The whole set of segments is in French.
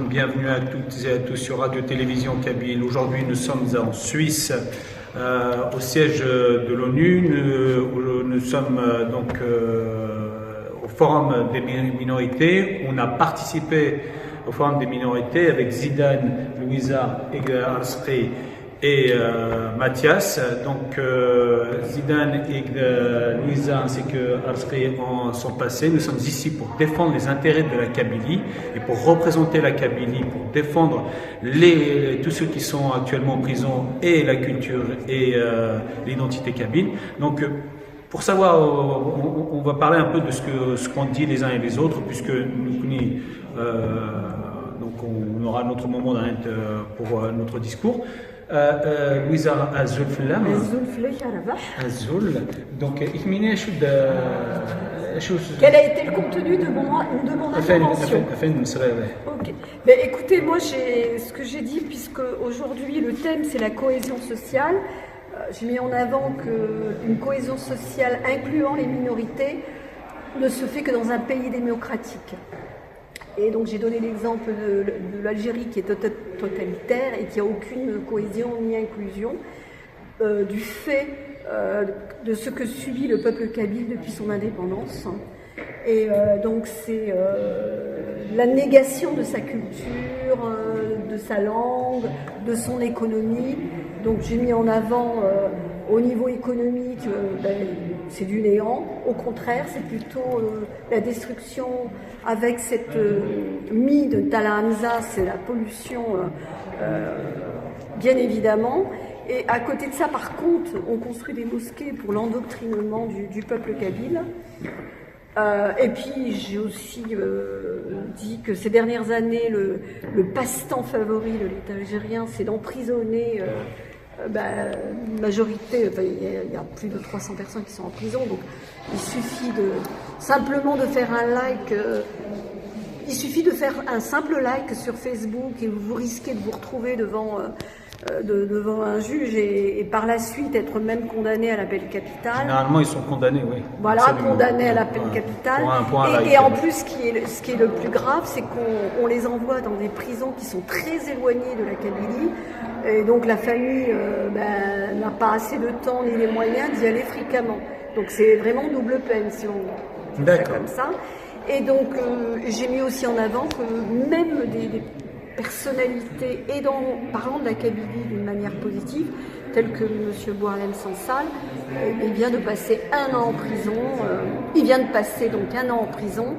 Bienvenue à toutes et à tous sur Radio-Télévision Kabyle. Aujourd'hui, nous sommes en Suisse, au siège de l'ONU. Nous sommes donc au Forum des minorités. On a participé au Forum des minorités avec Zidane, Louisa Arsri et Mathias. Donc Zidane et Louisa ainsi que Arsri sont passés. Nous sommes ici pour défendre les intérêts de la Kabylie et pour représenter la Kabylie, pour défendre tous ceux qui sont actuellement en prison et la culture et l'identité kabyle. Donc pour savoir, on va parler un peu de ce qu'on dit les uns et les autres, puisque donc on aura notre moment pour notre discours. Louisa Azul Flam. Azul. Donc, quel a été le contenu de mon intervention? Okay. Ben, écoutez, moi, ce que j'ai dit, puisque aujourd'hui le thème c'est la cohésion sociale, j'ai mis en avant qu'une cohésion sociale incluant les minorités ne se fait que dans un pays démocratique. Et donc j'ai donné l'exemple de l'Algérie qui est totalitaire et qui n'a aucune cohésion ni inclusion du fait de ce que subit le peuple kabyle depuis son indépendance. Et donc c'est la négation de sa culture, de sa langue, de son économie. Donc j'ai mis en avant au niveau économique, c'est du néant. Au contraire, c'est plutôt la destruction avec cette mine de Tala Hamza, c'est la pollution, bien évidemment. Et à côté de ça, par contre, on construit des mosquées pour l'endoctrinement du peuple kabyle. Et puis j'ai aussi dit que ces dernières années, le passe-temps favori de l'État algérien, c'est d'emprisonner une majorité, il y a plus de 300 personnes qui sont en prison, donc il suffit simplement de faire un like, il suffit de faire un simple like sur Facebook et vous risquez de vous retrouver devant un juge et par la suite être même condamné à la peine capitale. Généralement, ils sont condamnés, oui. Voilà, absolument. Condamnés à la peine capitale. Et en plus, ce qui est le plus grave, c'est qu'on les envoie dans des prisons qui sont très éloignées de la Kabylie. Et donc la famille n'a pas assez de temps ni les moyens d'y aller fréquemment. Donc c'est vraiment double peine si on fait comme ça. Et donc j'ai mis aussi en avant que même des personnalités parlant de la Kabylie d'une manière positive, tel que M. Bouarlem Sansal, il vient de passer un an en prison. Il vient de passer donc un an en prison.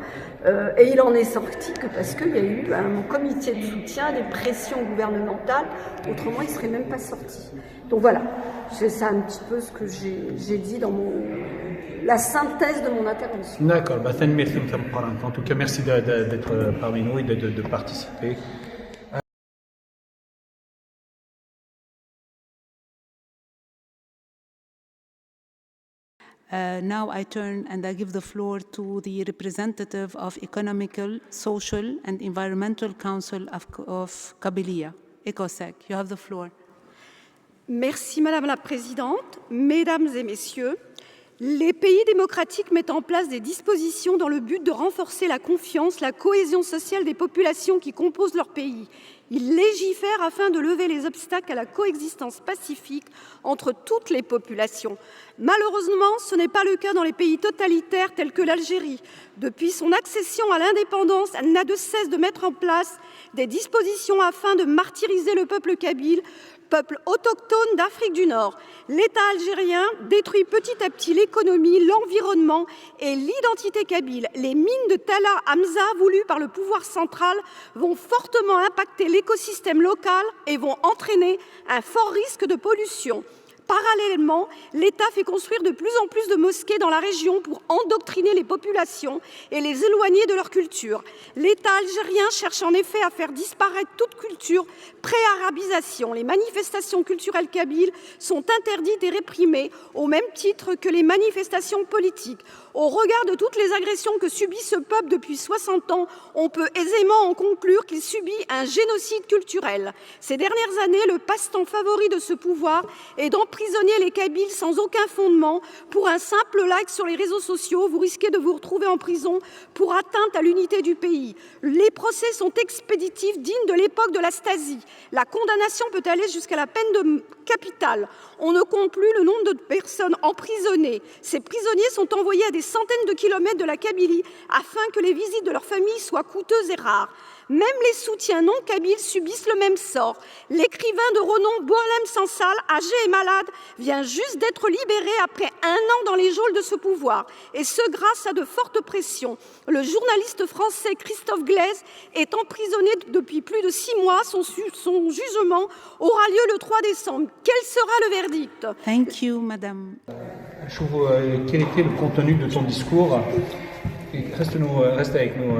Et il en est sorti que parce qu'il y a eu un comité de soutien, des pressions gouvernementales, autrement il ne serait même pas sorti. Donc voilà, c'est ça un petit peu ce que j'ai dit dans la synthèse de mon intervention. D'accord, en tout cas merci d'être parmi nous et de participer. Now I turn and I give the floor to the representative of Economical, Social and Environmental Council of Kabylia, ECOSEC. You have the floor. Merci Madame la Présidente, Mesdames et Messieurs. Les pays démocratiques mettent en place des dispositions dans le but de renforcer la confiance, la cohésion sociale des populations qui composent leur pays. Ils légifèrent afin de lever les obstacles à la coexistence pacifique entre toutes les populations. Malheureusement, ce n'est pas le cas dans les pays totalitaires tels que l'Algérie. Depuis son accession à l'indépendance, elle n'a de cesse de mettre en place des dispositions afin de martyriser le peuple kabyle, peuple autochtone d'Afrique du Nord. L'État algérien détruit petit à petit l'économie, l'environnement et l'identité kabyle. Les mines de Tala Hamza, voulues par le pouvoir central, vont fortement impacter l'écosystème local et vont entraîner un fort risque de pollution. Parallèlement, l'État fait construire de plus en plus de mosquées dans la région pour endoctriner les populations et les éloigner de leur culture. L'État algérien cherche en effet à faire disparaître toute culture pré-arabisation. Les manifestations culturelles kabyles sont interdites et réprimées au même titre que les manifestations politiques. Au regard de toutes les agressions que subit ce peuple depuis 60 ans, on peut aisément en conclure qu'il subit un génocide culturel. Ces dernières années, le passe-temps favori de ce pouvoir est d'emprisonner les Kabyles sans aucun fondement. Pour un simple like sur les réseaux sociaux, vous risquez de vous retrouver en prison pour atteinte à l'unité du pays. Les procès sont expéditifs, dignes de l'époque de la Stasi. La condamnation peut aller jusqu'à la peine capitale. On ne compte plus le nombre de personnes emprisonnées. Ces prisonniers sont envoyés à des centaines de kilomètres de la Kabylie afin que les visites de leur famille soient coûteuses et rares. Même les soutiens non kabyles subissent le même sort. L'écrivain de renom Boualem Sansal, âgé et malade, vient juste d'être libéré après 1 an dans les geôles de ce pouvoir, et ce grâce à de fortes pressions. Le journaliste français Christophe Glaise est emprisonné depuis plus de 6 mois. Son jugement aura lieu le 3 décembre. Quel sera le verdict? Thank you, Madame. Quel était le contenu de ton discours? Reste avec nous,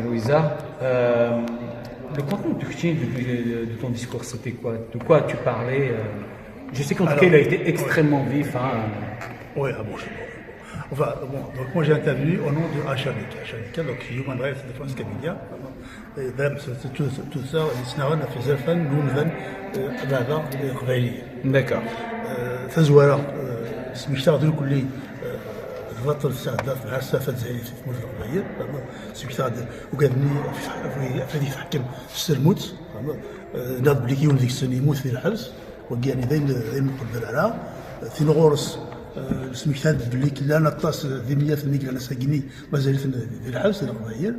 Louisa. Le contenu de ton discours, c'était quoi? De quoi tu parlais? Je sais qu'en tout cas, il a été extrêmement vif. Oui, bon, c'est bon. Enfin, bon, donc moi j'ai intervenu au nom de HRDK, donc Human Rights Defense Kabylia. tout ça, يسنعون في زرفا نونذا بعد قبائلية. D'accord. فزوارا سميشتاغ كل الفطر السعدة في العسافة زي في موت القبائل سميشتاغ وقادني في حكم السرموت ناض بلي كيون ذيك السنة يموت في الحبس وكاني ذين مقدر على في نغورس سميتها بلي كلا نطاس ذي 100 كلا ساكني مازال في الحبس القبائل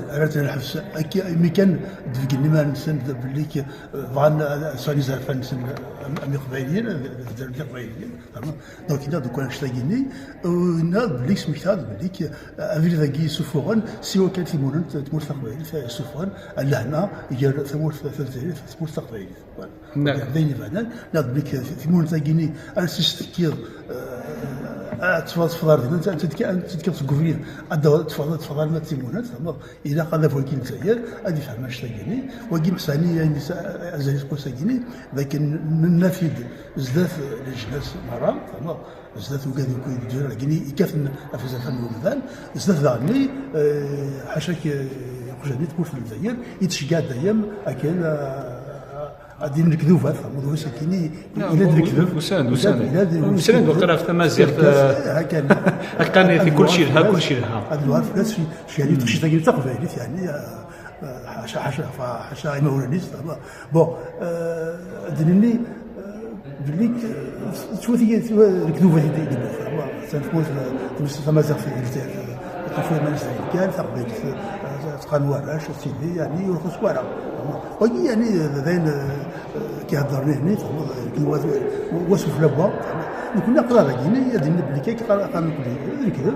رات الحبس مي كان دفقني ما نسن بلي بغانا ساني زعفان نسن امي قبائليين ذي قبائليين دونك هنا دوك نشتاقيني ونا بلي سميتها بلي افيل ذاكي سفوغن سيوا كان في مولن تمور قبائل في سفوغن لهنا يجي ثمور ثمور قبائل نعم دايني بعدا ناض بلي في مولن ذاكيني انا سيستكير تفضل انت تقول تفضل ما تيمونات الى قذف وكيل الجزائر هذه فهمها شتاقيني وكي محساني يعني ازاي تقول ساكيني لكن نفيد زداف الجناس مرة زداف وكاد يدير لكن يكافن في زفان المثال زداف داغني حاشاك يخرج تقول في الجزائر يتشجع دايم اكل غادي نكذب هذا الموضوع ساكيني الى نكذب وسند وقرا في تمازيغ هكا في كل شيء لها كل شيء لها هذا الوقت ناس في يعني تخشي تاكل تقبل يعني حاشا ما ولانيش بون دنيني بليك شويه الكذوبه ديال تنقول في تمازيغ في الجزائر كيفاش ما نسال كان تقبل تقنوا راش سيدي يعني يرخص ولا وي يعني ذين كيهضرني هنا واسف لبا كنا قرا غاديين يدينا بلي كيقرا نقول كذا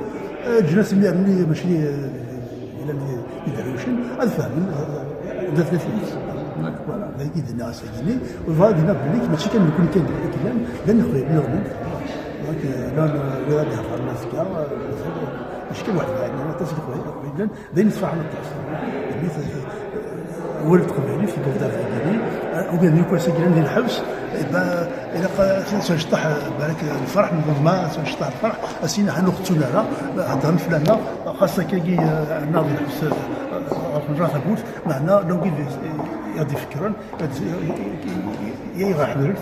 جينا سميها مني ماشي الى يدروشن الفهم ذات الفلوس فوالا ذاك يدنا ساكنين وفادينا بلي ماشي كان كل كلام لان خويا بنورمال دونك لا ولا يهضر الناس كاع مشكل واحد يعني تصدق خويا ذين يدفع على الطاس ولد قبيلي في بلدان قبيلي وكان يكون ساكن ديال الحبس إذا سنشطح بالك الفرح من ما سنشطح الفرح أسينا حنا اختنا لا هضرنا فلانة خاصة كي ناضي الحبس راه تقول معنا لو كي يدي فكرا يا حضرت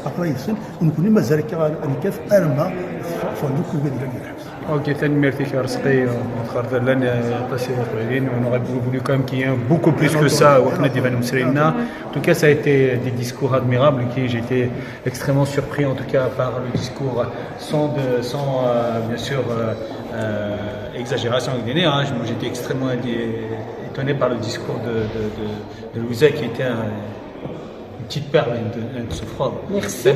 اقرا يسن ونكون مازال كنكاف ارما فندق ديال الحبس. Ok, merci Charles. On aurait voulu quand même qu'il y ait beaucoup plus que ça. En tout cas, ça a été des discours admirables qui j'ai été extrêmement surpris en tout cas par le discours sans bien sûr exagération. J'étais extrêmement étonné par le discours de Louisa qui était une petite perle de ce froid. Merci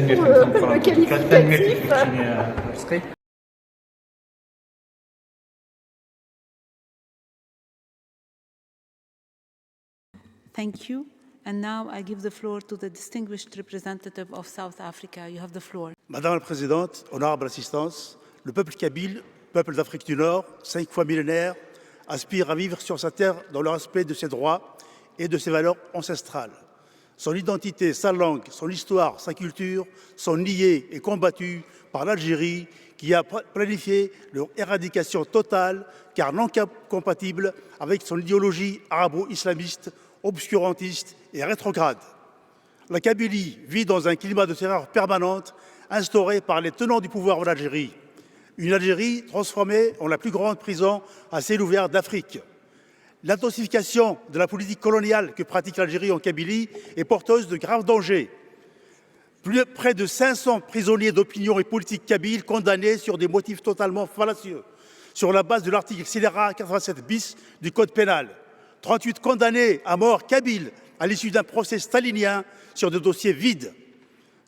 pour le qualificatif. Thank you. And now I give the floor to the distinguished representative of South Africa. You have the floor. Madame la Présidente, honorable assistance, le peuple kabyle, peuple d'Afrique du Nord, 5 fois millénaire, aspire à vivre sur sa terre dans le respect de ses droits et de ses valeurs ancestrales. Son identité, sa langue, son histoire, sa culture sont niées et combattues par l'Algérie qui a planifié leur éradication totale, car non compatible avec son idéologie arabo-islamiste, obscurantiste et rétrograde. La Kabylie vit dans un climat de terreur permanente instauré par les tenants du pouvoir en Algérie. Une Algérie transformée en la plus grande prison à ciel ouvert d'Afrique. L'intensification de la politique coloniale que pratique l'Algérie en Kabylie est porteuse de graves dangers. Près de 500 prisonniers d'opinion et politique kabyles condamnés sur des motifs totalement fallacieux, sur la base de l'article scélérat 87 bis du Code pénal. 38 condamnés à mort kabyles à l'issue d'un procès stalinien sur des dossiers vides.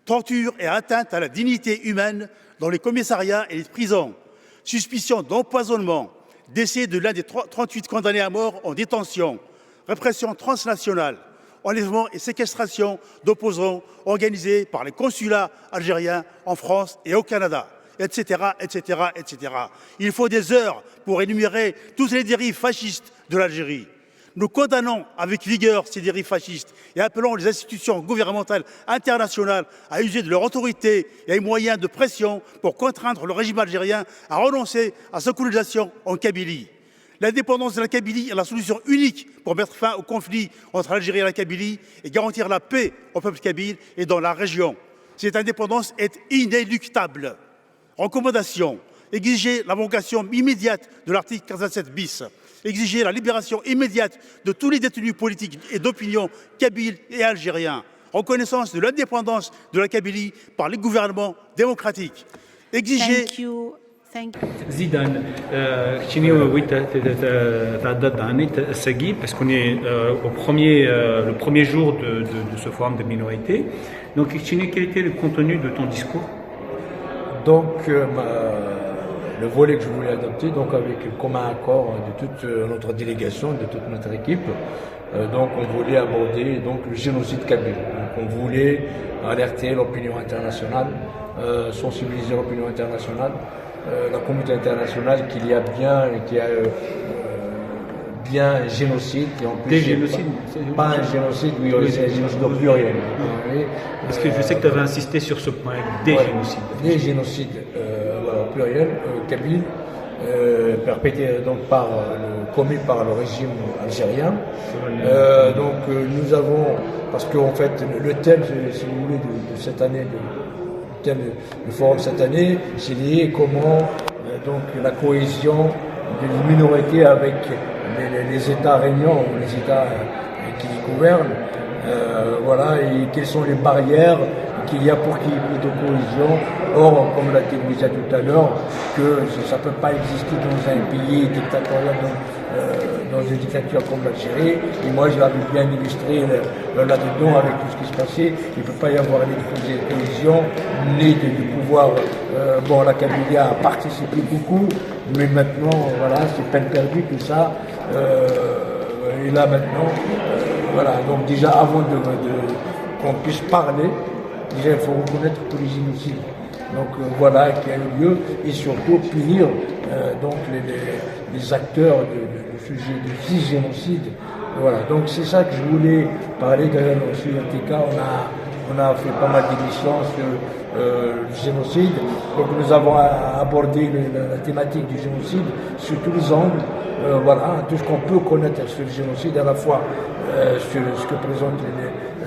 Torture et atteinte à la dignité humaine dans les commissariats et les prisons. Suspicion d'empoisonnement, décès de l'un des 38 condamnés à mort en détention. Répression transnationale, enlèvement et séquestration d'opposants organisés par les consulats algériens en France et au Canada, etc., etc., etc. Il faut des heures pour énumérer toutes les dérives fascistes de l'Algérie. Nous condamnons avec vigueur ces dérives fascistes et appelons les institutions gouvernementales internationales à user de leur autorité et moyens de pression pour contraindre le régime algérien à renoncer à sa colonisation en Kabylie. L'indépendance de la Kabylie est la solution unique pour mettre fin au conflit entre l'Algérie et la Kabylie et garantir la paix au peuple kabyle et dans la région. Cette indépendance est inéluctable. Recommandation: exiger l'abrogation immédiate de l'article 87 bis. Exiger la libération immédiate de tous les détenus politiques et d'opinion kabyles et algériens. Reconnaissance de l'indépendance de la Kabylie par les gouvernements démocratiques. Exiger... Zidane, parce qu'on est le premier jour de ce forum de minorités. Donc, quel était le contenu de ton discours? Donc, le volet que je voulais adopter, donc avec le commun accord de toute notre délégation, de toute notre équipe, donc on voulait aborder donc le génocide kabyle. Donc, on voulait alerter l'opinion internationale, sensibiliser l'opinion internationale, la communauté internationale qu'il y a bien un génocide et en plus des génocides, pas un génocide, oui, c'est un génocide au pluriel. Oui. Parce que je sais que tu avais insisté sur ce point, des génocides. Des génocides au pluriel, kabyles, perpétrés donc commis par le régime algérien. Donc nous avons, parce qu'en fait le thème, si vous voulez, de cette année, le thème du forum cette année, c'est lié comment donc la cohésion d'une minorité avec les États régnants ou les États qui les gouvernent, voilà, et quelles sont les barrières qu'il y a pour qu'il y ait plus de cohésion. Or, comme l'a dit déjà tout à l'heure, que ça ne peut pas exister dans un pays dictatorial, dans une dictature comme l'Algérie. Et moi, je l'avais bien illustré là-dedans avec tout ce qui se passait. Il ne peut pas y avoir ni de cohésion, ni de pouvoir. Bon, la Kabylie a participé beaucoup, mais maintenant, voilà, c'est peine perdue, tout ça. Et là, maintenant, voilà, donc déjà, avant qu'on puisse parler, déjà, il faut reconnaître tous les génocides. Donc voilà, qui a eu lieu, et surtout punir donc les acteurs de ce génocide. Voilà, donc c'est ça que je voulais parler. D'ailleurs, sur RTK, on a fait pas mal d'émissions sur le génocide. Donc nous avons abordé la thématique du génocide sur tous les angles. Voilà, tout ce qu'on peut connaître sur le génocide, à la fois sur ce que présente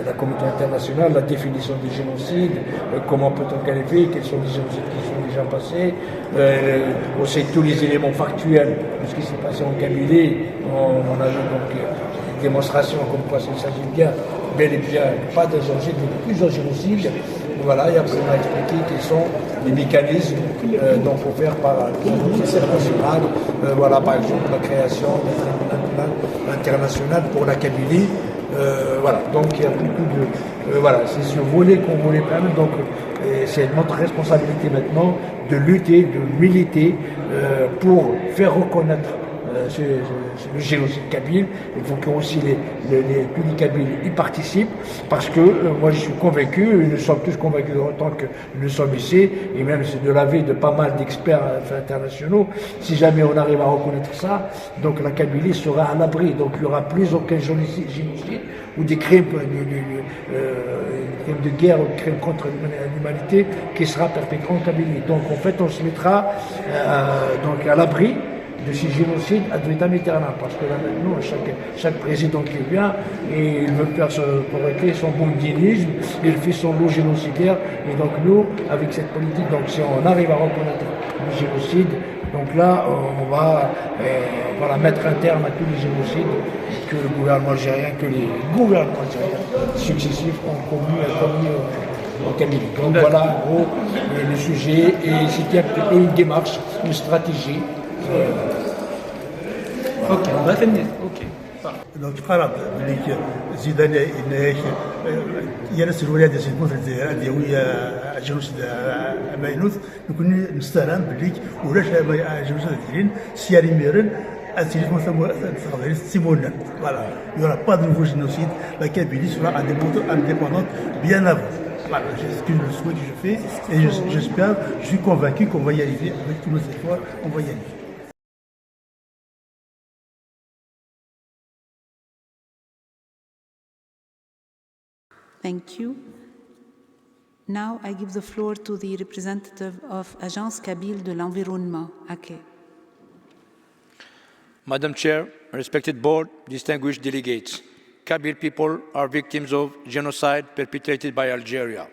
la communauté internationale, la définition du génocide, comment peut-on qualifier, quels sont les génocides qui sont déjà passés, aussi tous les éléments factuels de ce qui s'est passé en Kabylie. On a donc des démonstrations comme quoi il s'agit bien, bel et bien, pas d'un génocide, mais de plusieurs génocides. Voilà, et après on a expliqué quels sont les mécanismes dont faut faire par la communauté internationale. Voilà, par exemple, la création d'un tribunal international pour la Kabylie. Voilà, donc il y a beaucoup de... voilà, c'est ce volet qu'on voulait prendre, donc c'est notre responsabilité maintenant de lutter, de militer pour faire reconnaître le génocide kabyle. Il faut que aussi tous les Kabyles y participent, parce que moi je suis convaincu, nous sommes tous convaincus autant que nous sommes ici, et même c'est de l'avis de pas mal d'experts internationaux, si jamais on arrive à reconnaître ça, donc la Kabylie sera à l'abri, donc il n'y aura plus aucun génocide ou des crimes de guerre ou des crimes contre l'humanité qui sera perpétré en Kabylie. Donc en fait on se mettra donc à l'abri de ces génocides ad vitam aeternam, parce que là maintenant chaque président qui vient et il veut faire son bondinisme, il fait son lot génocidaire, et donc nous avec cette politique, donc si on arrive à reconnaître le génocide, donc là on va voilà, mettre un terme à tous les génocides que le gouvernement algérien, que les gouvernements algériens successifs ont commis en Kabylie. Donc voilà en gros le sujet, et c'était un petit peu une démarche, une stratégie. اوكي الله يفنن اوكي دونك قررت بلي زيدان انك يرس الولاده سيكون هذه هي جنوس ماينوث نكون نستلم بلي ولاش جنوس ديالين سياري ميرن التليفون سيمونا voilà il y aura pas de nouveau génocide, la Kabylie sera indépendante bien avant. Voilà, c'est ce que je souhaite, je fais, et j'espère, je suis convaincu qu'on va y arriver avec tous nos efforts, on va y arriver. Thank you. Now I give the floor to the representative of Agence Kabyle de l'Environnement, AKE. Madam Chair, respected board, distinguished delegates, Kabyle people are victims of genocide perpetrated by Algeria.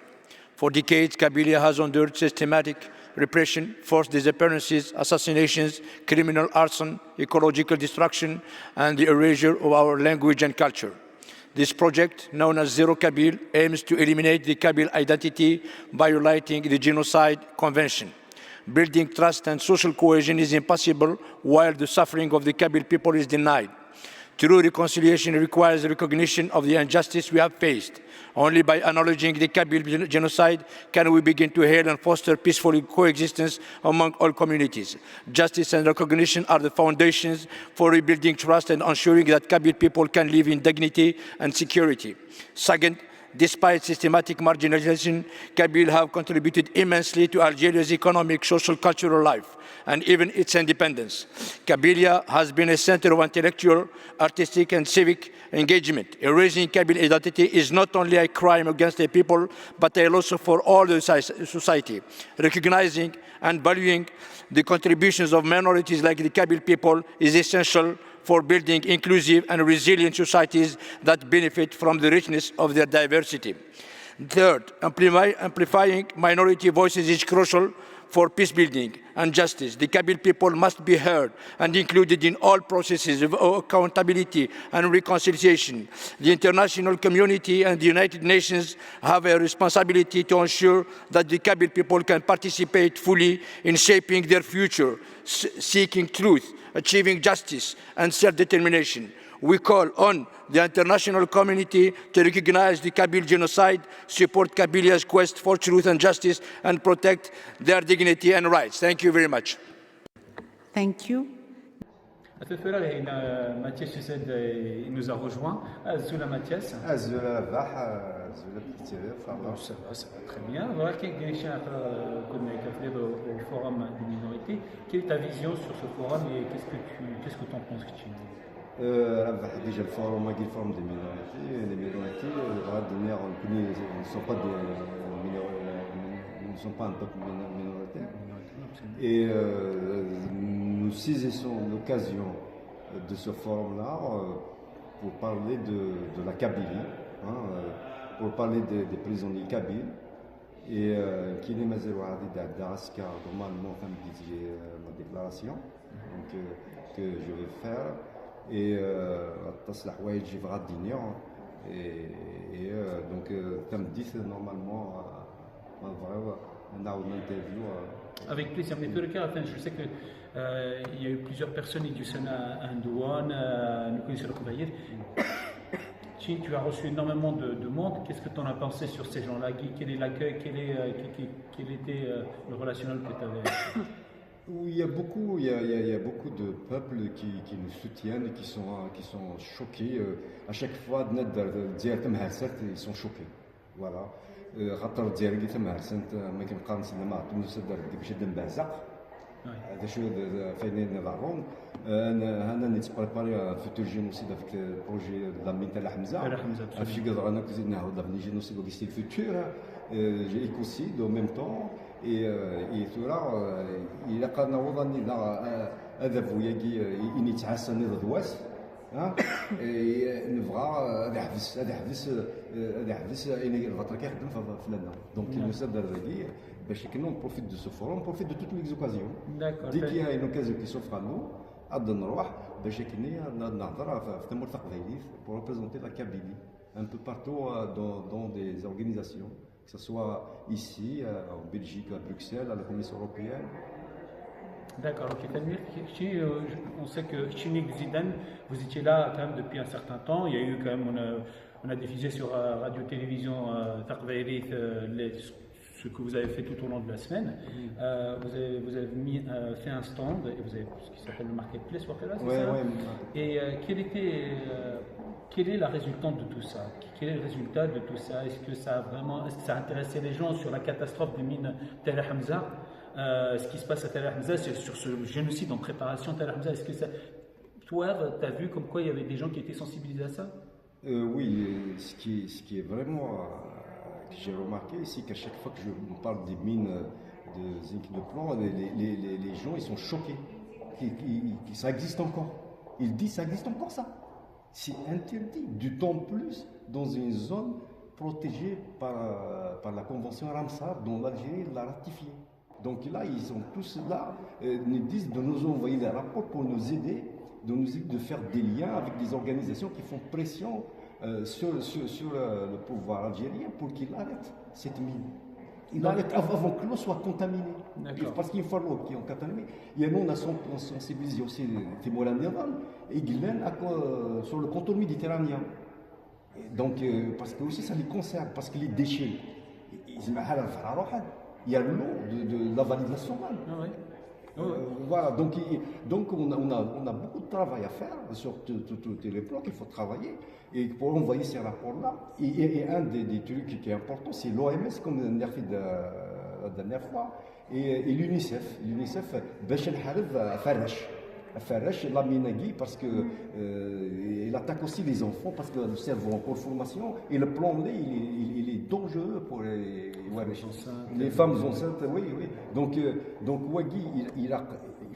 For decades, Kabylia has endured systematic repression, forced disappearances, assassinations, criminal arson, ecological destruction, and the erasure of our language and culture. This project, known as Zero Kabyle, aims to eliminate the Kabyle identity by violating the Genocide Convention. Building trust and social cohesion is impossible while the suffering of the Kabyle people is denied. True reconciliation requires recognition of the injustice we have faced. Only by acknowledging the Kabyle genocide can we begin to hail and foster peaceful coexistence among all communities. Justice and recognition are the foundations for rebuilding trust and ensuring that Kabyle people can live in dignity and security. Second, despite systematic marginalization, Kabyle have contributed immensely to Algeria's economic, social, cultural life, and even its independence. Kabylia has been a center of intellectual, artistic, and civic engagement. Erasing Kabyle identity is not only a crime against the people, but a loss for all the society. Recognizing and valuing the contributions of minorities like the Kabyle people is essential for building inclusive and resilient societies that benefit from the richness of their diversity. Third, amplifying minority voices is crucial for peace building and justice. The Kabyle people must be heard and included in all processes of accountability and reconciliation. The international community and the United Nations have a responsibility to ensure that the Kabyle people can participate fully in shaping their future, seeking truth, achieving justice and self-determination. We call on the international community to recognize the Kabyle genocide, support Kabylia's quest for truth and justice, and protect their dignity and rights. Thank you very much. Thank you. Mathias il nous a rejoint. Zula Mathias. Zula Bah, Zula Petit, ça va très bien. Voilà, au forum des minorités. Quelle est ta vision sur ce forum et qu'est-ce que tu en penses? déjà le forum des minorités, les minorités, ne sont pas un peuple minoritaire. Et nous saisissons l'occasion de ce forum-là pour parler de la Kabylie, pour parler des prisonniers kabyles. Et qui est ma normalement comme dit ma déclaration que je vais faire. Et تصلح حوايج في غادي et donc comme dit normalement on a une interview avec plaisir. Mais tous les cas, je sais que il y a eu plusieurs personnes du Sénat Andouane, nous connaissons le Kouvaïr. Tu as reçu énormément de monde. Qu'est-ce que tu en as pensé sur ces gens-là? Quel est l'accueil? Quel était le relationnel que tu avais? Oui, il y a beaucoup de peuples qui nous soutiennent et qui sont choqués. À chaque fois, ils sont choqués. Voilà. هذا شو فاينين نظامهم انا نتبريباري فوتور جينوسيد افيك بروجي لامين تاع حمزه في قدر انا كزيدنا هذا لافني جينوسيد و ستيل فوتور جي ايكوسيد او ميم طون اي ثورا الى قالنا وظني هذا فوياكي اني تعسى نض دواس نبغى هذا حبس اني الفتره كيخدم في لنا دونك المسار دار ذاكي باش كنا نبروفيت دو سو فورم نبروفيت دو توت لي زوكازيون دي كي هاي لوكازيون كي سوفر نو عاد نروح باش كني نهضر في تمر تقبيليت بور ريبريزونتي لا كابيلي un peu partout dans des organisations, que ce soit ici, en Belgique, à Bruxelles, à la Commission européenne. D'accord, ok. On sait que Chinik Zidane, vous étiez là quand même depuis un certain temps. Il y a eu quand même, on a diffusé sur radio-télévision Taqbaïrith ce que vous avez fait tout au long de la semaine. Vous avez fait un stand, et vous avez ce qui s'appelle le marketplace, c'est ça? Et quelle est la résultante de tout ça? Quel est le résultat de tout ça? Est-ce que ça a intéressé les gens sur la catastrophe des mines Tel Hamza? Ce qui se passe à Tel Hamza, sur ce génocide en préparation Tel Hamza, est-ce que ça... Toi, tu as vu comme quoi il y avait des gens qui étaient sensibilisés à ça? Oui, ce qui est vraiment... que j'ai remarqué, c'est qu'à chaque fois que je parle des mines de zinc de plomb, les gens ils sont choqués. Ça existe encore. Ils disent ça existe encore ça. C'est interdit, d'autant plus dans une zone protégée par la convention Ramsar dont l'Algérie l'a ratifiée. Donc là, ils sont tous là, nous disent de nous envoyer des rapports pour nous aider, de faire des liens avec des organisations qui font pression sur le pouvoir algérien pour qu'il arrête cette mine. Il arrête avant que l'eau soit contaminée. Parce qu'il faut l'eau qui est contaminée. Et nous, on a sensibilisé aussi les Moulin et Guylaine sur le contour méditerranéen. Donc, parce que aussi ça les concerne, parce que les déchets, il y a l'eau de la vallée de la Sommane. Voilà, donc on a beaucoup de travail à faire sur tous les plans qu'il faut travailler et pour envoyer ces rapports-là. Et un des trucs qui est important, c'est l'OMS, comme on a fait la dernière fois, et l'UNICEF. L'UNICEF, Bachel Harib Farrash, la Minagui, parce qu'il attaque aussi les enfants, parce que le cerveau en cours de formation, et le plan D, il est dangereux pour les femmes enceintes. Oui. Donc Wagui, il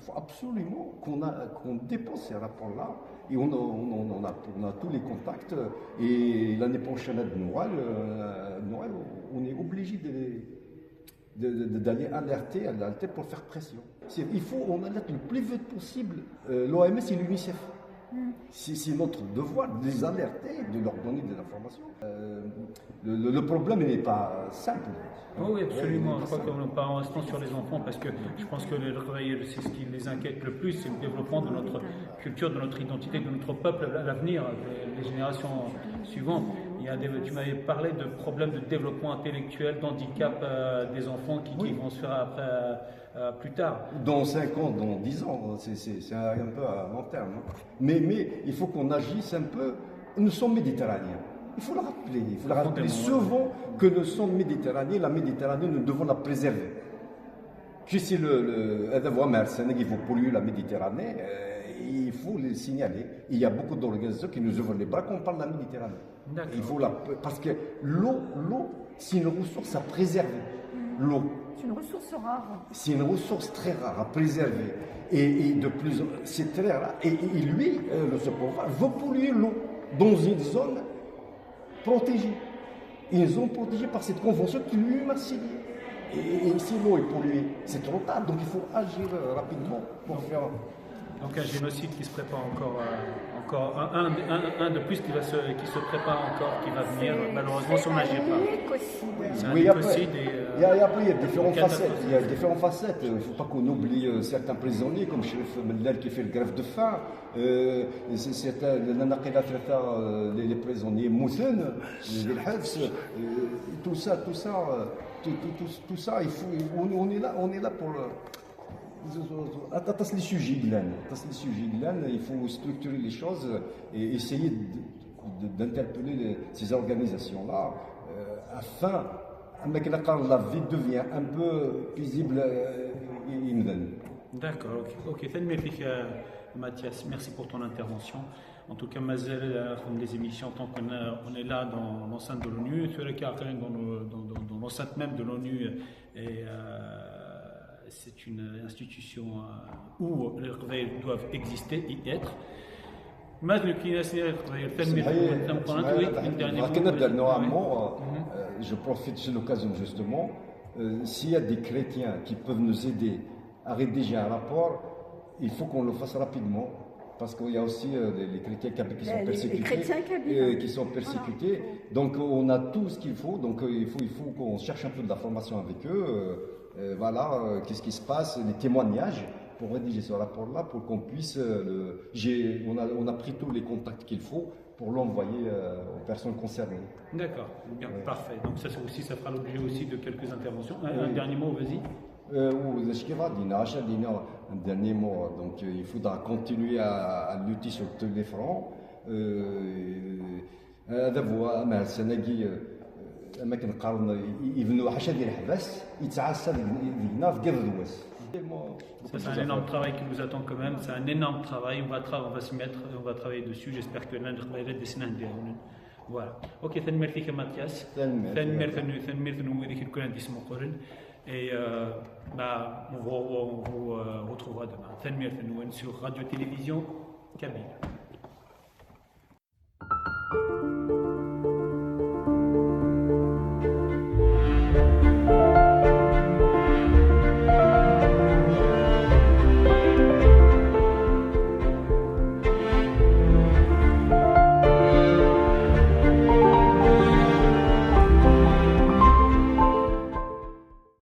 faut absolument qu'on dépense ces rapports-là, et on a tous les contacts, et l'année prochaine à Noël, on est obligé d'aller alerter pour faire pression. Il faut qu'on alerte le plus vite possible l'OMS et l'UNICEF. C'est notre devoir de les alerter, de leur donner des informations. Le problème n'est pas simple. Oui, absolument. Je crois qu'on part en restant sur les enfants parce que je pense que c'est ce qui les inquiète le plus, c'est le développement de notre culture, de notre identité, de notre peuple à l'avenir, des générations suivantes. Tu m'avais parlé de problèmes de développement intellectuel, d'handicap des enfants qui vont se faire après, plus tard. Dans 5 ans, dans 10 ans, c'est un peu à long terme. Mais il faut qu'on agisse un peu. Nous sommes méditerranéens. Il faut le rappeler souvent que nous sommes méditerranéens. La Méditerranée, nous devons la préserver. Je sais il faut polluer la Méditerranée. Il faut le signaler. Il y a beaucoup d'organisations qui nous ouvrent les bras quand on parle de la Méditerranée. Il faut parce que l'eau, c'est une ressource à préserver. L'eau. C'est une ressource rare. C'est une ressource très rare à préserver. Et de plus, c'est très rare. Et lui, ce pouvoir, veut polluer l'eau dans une zone protégée. Une zone protégée par cette convention qui lui-même a signé. Et si l'eau est polluée, c'est trop tard. Donc il faut agir rapidement pour faire. Donc un génocide qui se prépare encore un de plus qui se prépare encore, qui va venir malheureusement si on n'agit pas. C'est un écocide. Après, il y a différentes facettes. Il ne faut pas qu'on oublie certains prisonniers, comme Chérif Mellal qui fait le grève de faim. Les prisonniers Moussen, les Hafs, tout ça, on est là pour les sujets, il faut structurer les choses et essayer d'interpeller ces organisations-là afin que la vie devienne un peu paisible. D'accord, ok. Mathias, merci pour ton intervention. En tout cas, comme les émissions, tant qu'on est là dans l'enceinte de l'ONU, dans l'enceinte même de l'ONU, c'est une institution où les Qbaïl doivent exister et être. Je profite de l'occasion justement. S'il y a des chrétiens qui peuvent nous aider à rédiger un rapport, il faut qu'on le fasse rapidement. Parce qu'il y a aussi les chrétiens kabyles qui sont persécutés. Qui sont persécutés. Donc on a tout ce qu'il faut. Donc il faut qu'on cherche un peu de la formation avec eux. Voilà, qu'est-ce qui se passe, les témoignages pour rédiger ce rapport-là, pour qu'on puisse on a pris tous les contacts qu'il faut pour l'envoyer aux personnes concernées. D'accord, bien, parfait. Donc ça fera l'objet aussi de quelques interventions. Un dernier mot, vas-y. Un dernier mot, donc il faudra continuer à lutter sur tous les fronts. ما كنقارن يبنوا حاشا ديال الحباس يتعاسى ديالنا في قرد الواس. C'est un énorme travail qui nous attend quand même. C'est un énorme travail. On va se mettre, on va travailler dessus. J'espère que l'un des semaines derrière. Voilà. Ok. Thanmir fika Mathias. Thanmir ذيك الكل عندي اسمه قرن. Et on vous retrouvera demain. Thanmir sur Radio Télévision Kabyle.